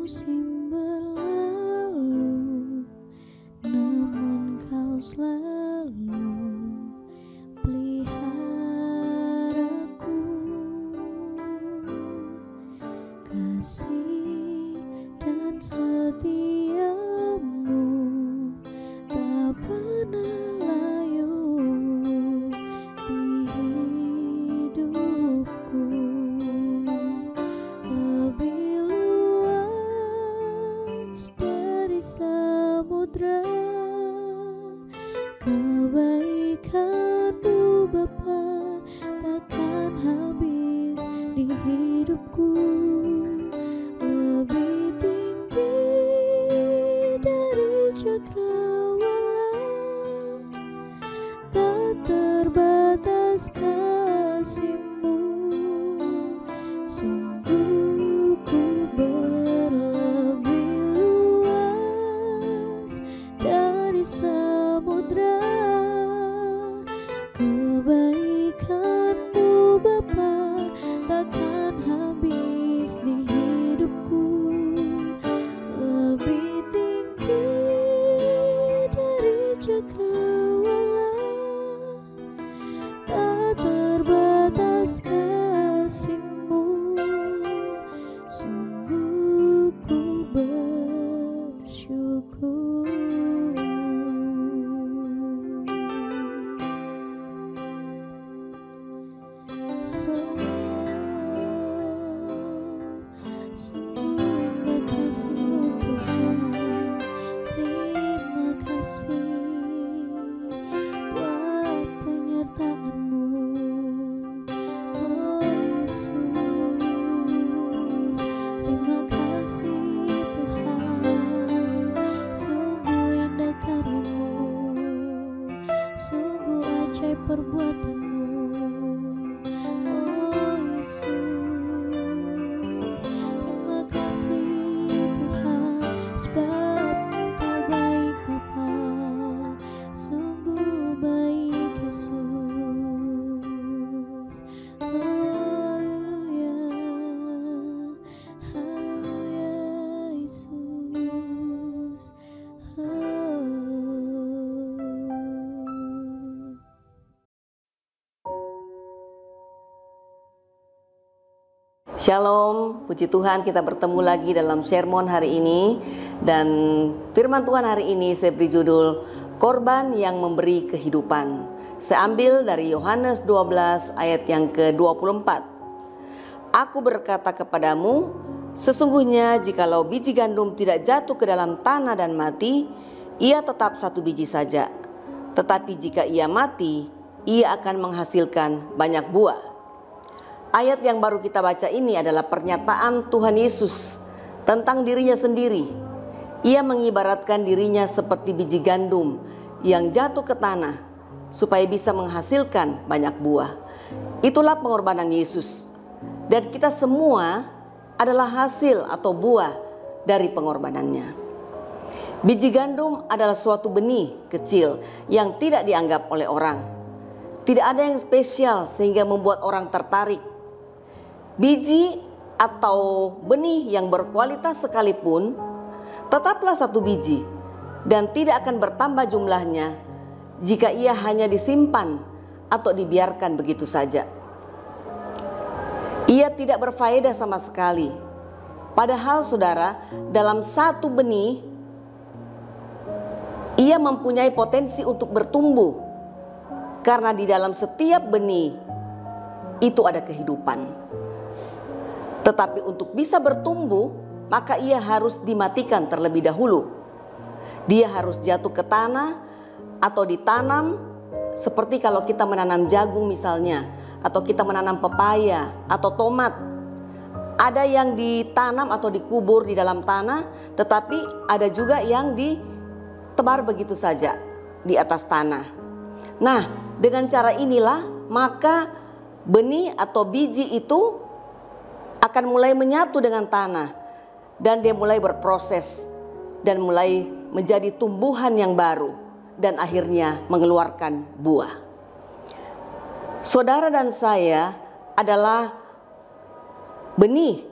Musim berlalu, namun kau selalu peliharaku. Kasih dan setiamu tak pernah layu di hidupku. Lebih luas dari samudra kebaikan-Mu Bapa takkan habis di hidupku. Lebih tinggi dari cakrawala, tak terbatas kasih-Mu. Sungguh ku berlebih luas dari samudra kebaikan-Mu Bapa takkan habis di hidupku. Lebih tinggi dari cakrawala, tak terbatas kasih-Mu. Sungguh ku bersyukur. Sungguh indah kasih-Mu Tuhan. Terima kasih buat penyertaan-Mu, oh Yesus. Terima kasih Tuhan. Sungguh indah karya-Mu, sungguh ajaib perbuatan-Mu, oh Yesus. Terima kasih Tuhan, sebab Engkau baik Bapa, sungguh baik Yesus. Haleluya, haleluya Yesus. Shalom, puji Tuhan, kita bertemu lagi dalam sermon hari ini. Dan firman Tuhan hari ini saya beri judul Korban yang Memberi Kehidupan. Saya ambil dari Yohanes 12 ayat yang ke-24. Aku berkata kepadamu, sesungguhnya jikalau biji gandum tidak jatuh ke dalam tanah dan mati, ia tetap satu biji saja. Tetapi jika ia mati, ia akan menghasilkan banyak buah. Ayat yang baru kita baca ini adalah pernyataan Tuhan Yesus tentang dirinya sendiri. Ia mengibaratkan dirinya seperti biji gandum yang jatuh ke tanah supaya bisa menghasilkan banyak buah. Itulah pengorbanan Yesus. Dan kita semua adalah hasil atau buah dari pengorbanannya. Biji gandum adalah suatu benih kecil yang tidak dianggap oleh orang. Tidak ada yang spesial sehingga membuat orang tertarik. Biji atau benih yang berkualitas sekalipun tetaplah satu biji dan tidak akan bertambah jumlahnya jika ia hanya disimpan atau dibiarkan begitu saja. Ia tidak berfaedah sama sekali. Padahal saudara, dalam satu benih ia mempunyai potensi untuk bertumbuh, karena di dalam setiap benih itu ada kehidupan. Tetapi untuk bisa bertumbuh, maka ia harus dimatikan terlebih dahulu. Dia harus jatuh ke tanah atau ditanam, seperti kalau kita menanam jagung misalnya, atau kita menanam pepaya atau tomat. Ada yang ditanam atau dikubur di dalam tanah, tetapi ada juga yang ditebar begitu saja di atas tanah. Nah, dengan cara inilah maka benih atau biji itu akan mulai menyatu dengan tanah, dan dia mulai berproses dan mulai menjadi tumbuhan yang baru dan akhirnya mengeluarkan buah. Saudara dan saya adalah benih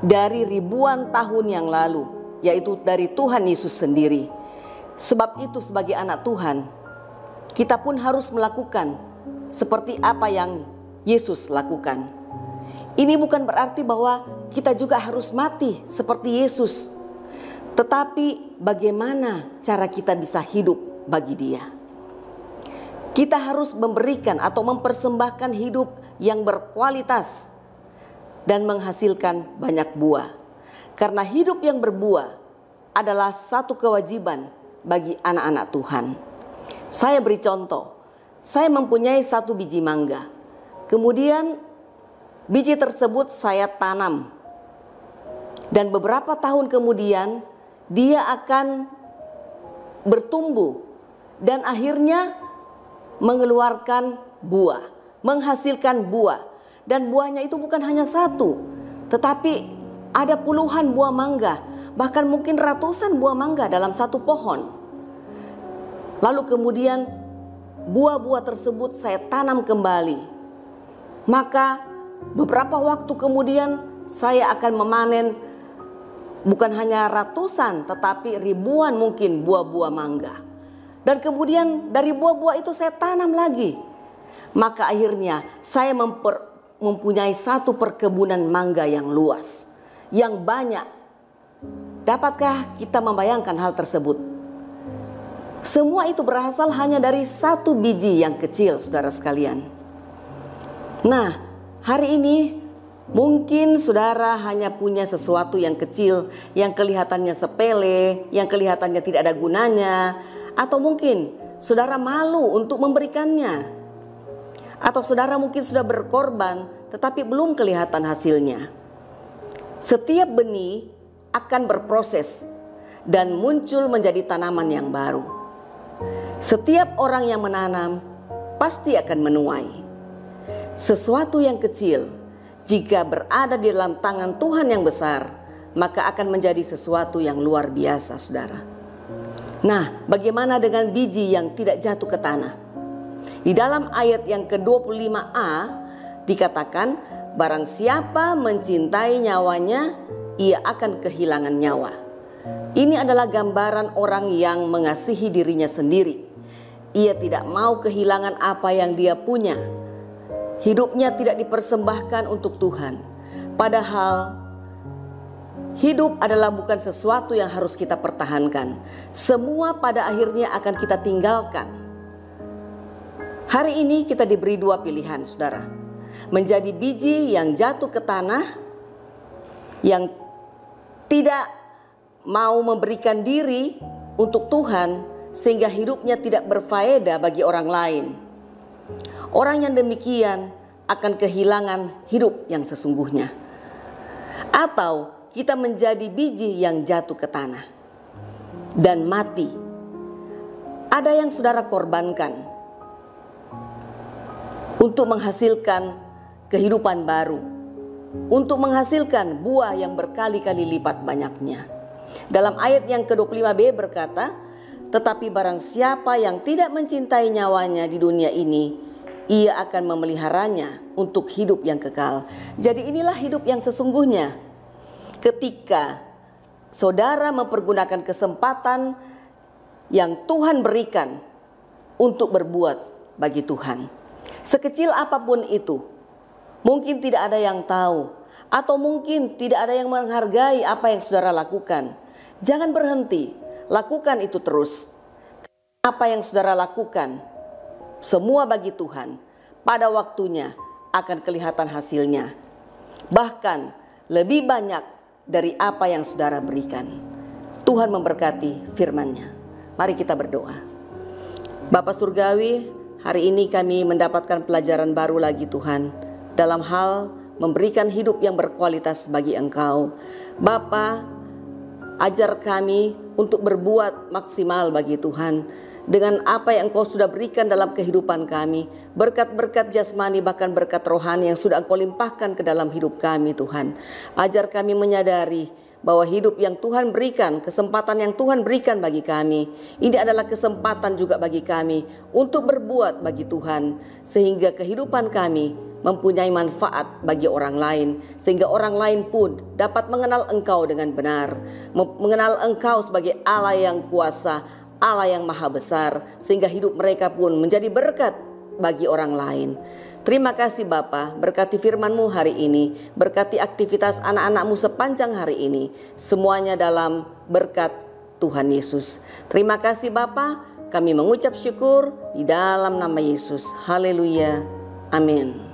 dari ribuan tahun yang lalu, yaitu dari Tuhan Yesus sendiri. Sebab itu sebagai anak Tuhan, kita pun harus melakukan seperti apa yang Yesus lakukan. Ini bukan berarti bahwa kita juga harus mati seperti Yesus, tetapi bagaimana cara kita bisa hidup bagi Dia. Kita harus memberikan atau mempersembahkan hidup yang berkualitas dan menghasilkan banyak buah. Karena hidup yang berbuah adalah satu kewajiban bagi anak-anak Tuhan. Saya beri contoh. Saya mempunyai 1 biji mangga. Kemudian biji tersebut saya tanam. Dan beberapa tahun kemudian dia akan bertumbuh dan akhirnya mengeluarkan buah, menghasilkan buah. Dan buahnya itu bukan hanya 1, tetapi ada puluhan buah mangga, bahkan mungkin ratusan buah mangga dalam 1 pohon. Lalu kemudian buah-buah tersebut saya tanam kembali. Maka beberapa waktu kemudian saya akan memanen bukan hanya ratusan tetapi ribuan mungkin buah-buah mangga. Dan kemudian dari buah-buah itu saya tanam lagi. Maka akhirnya saya mempunyai 1 perkebunan mangga yang luas, yang banyak. Dapatkah kita membayangkan hal tersebut? Semua itu berasal hanya dari 1 biji yang kecil, saudara sekalian. Nah, hari ini mungkin saudara hanya punya sesuatu yang kecil, yang kelihatannya sepele, yang kelihatannya tidak ada gunanya, atau mungkin saudara malu untuk memberikannya. Atau saudara mungkin sudah berkorban tetapi belum kelihatan hasilnya. Setiap benih akan berproses dan muncul menjadi tanaman yang baru. Setiap orang yang menanam pasti akan menuai. Sesuatu yang kecil jika berada di dalam tangan Tuhan yang besar, maka akan menjadi sesuatu yang luar biasa, saudara. Nah, bagaimana dengan biji yang tidak jatuh ke tanah? Di dalam ayat yang ke-25a dikatakan, barang siapa mencintai nyawanya, ia akan kehilangan nyawa. Ini adalah gambaran orang yang mengasihi dirinya sendiri. Ia tidak mau kehilangan apa yang dia punya. Hidupnya tidak dipersembahkan untuk Tuhan. Padahal hidup adalah bukan sesuatu yang harus kita pertahankan. Semua pada akhirnya akan kita tinggalkan. Hari ini kita diberi 2 pilihan, saudara. Menjadi biji yang jatuh ke tanah, yang tidak mau memberikan diri untuk Tuhan, sehingga hidupnya tidak berfaedah bagi orang lain. Orang yang demikian akan kehilangan hidup yang sesungguhnya. Atau kita menjadi biji yang jatuh ke tanah dan mati. Ada yang saudara korbankan untuk menghasilkan kehidupan baru, untuk menghasilkan buah yang berkali-kali lipat banyaknya. Dalam ayat yang ke-25b berkata, tetapi barang siapa yang tidak mencintai nyawanya di dunia ini, ia akan memeliharanya untuk hidup yang kekal. Jadi inilah hidup yang sesungguhnya. Ketika saudara mempergunakan kesempatan yang Tuhan berikan untuk berbuat bagi Tuhan, sekecil apapun itu, mungkin tidak ada yang tahu, atau mungkin tidak ada yang menghargai apa yang saudara lakukan. Jangan berhenti, lakukan itu terus. Apa yang saudara lakukan, semua bagi Tuhan, pada waktunya akan kelihatan hasilnya. Bahkan lebih banyak dari apa yang saudara berikan. Tuhan memberkati firman-Nya. Mari kita berdoa. Bapa Surgawi, hari ini kami mendapatkan pelajaran baru lagi Tuhan, dalam hal memberikan hidup yang berkualitas bagi Engkau. Bapa, ajar kami untuk berbuat maksimal bagi Tuhan dengan apa yang Engkau sudah berikan dalam kehidupan kami, berkat-berkat jasmani bahkan berkat rohani yang sudah Engkau limpahkan ke dalam hidup kami Tuhan. Ajar kami menyadari bahwa hidup yang Tuhan berikan, kesempatan yang Tuhan berikan bagi kami, ini adalah kesempatan juga bagi kami untuk berbuat bagi Tuhan, sehingga kehidupan kami mempunyai manfaat bagi orang lain, sehingga orang lain pun dapat mengenal Engkau dengan benar, mengenal Engkau sebagai Allah yang kuasa, Allah yang maha besar, sehingga hidup mereka pun menjadi berkat bagi orang lain. Terima kasih Bapa, berkati firman-Mu hari ini, berkati aktivitas anak-anak-Mu sepanjang hari ini, semuanya dalam berkat Tuhan Yesus. Terima kasih Bapa, kami mengucap syukur di dalam nama Yesus. Haleluya. Amin.